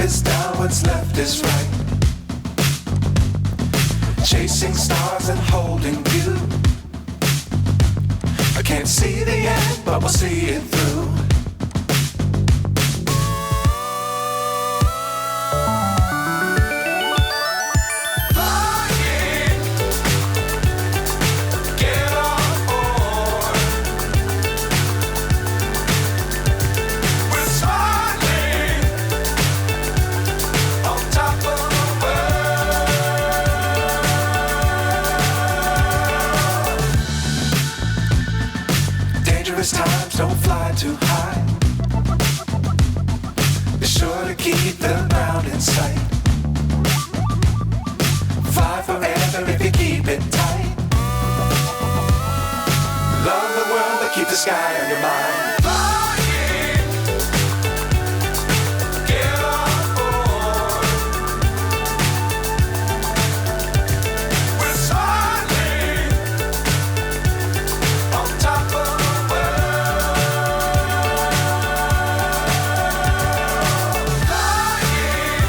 is down, what's left is right. Chasing stars and holding you. I can't see the end, but we'll see it through. Times don't fly too high. Be sure to keep the ground in sight. Fly forever if you keep it tight. Love the world but keep the sky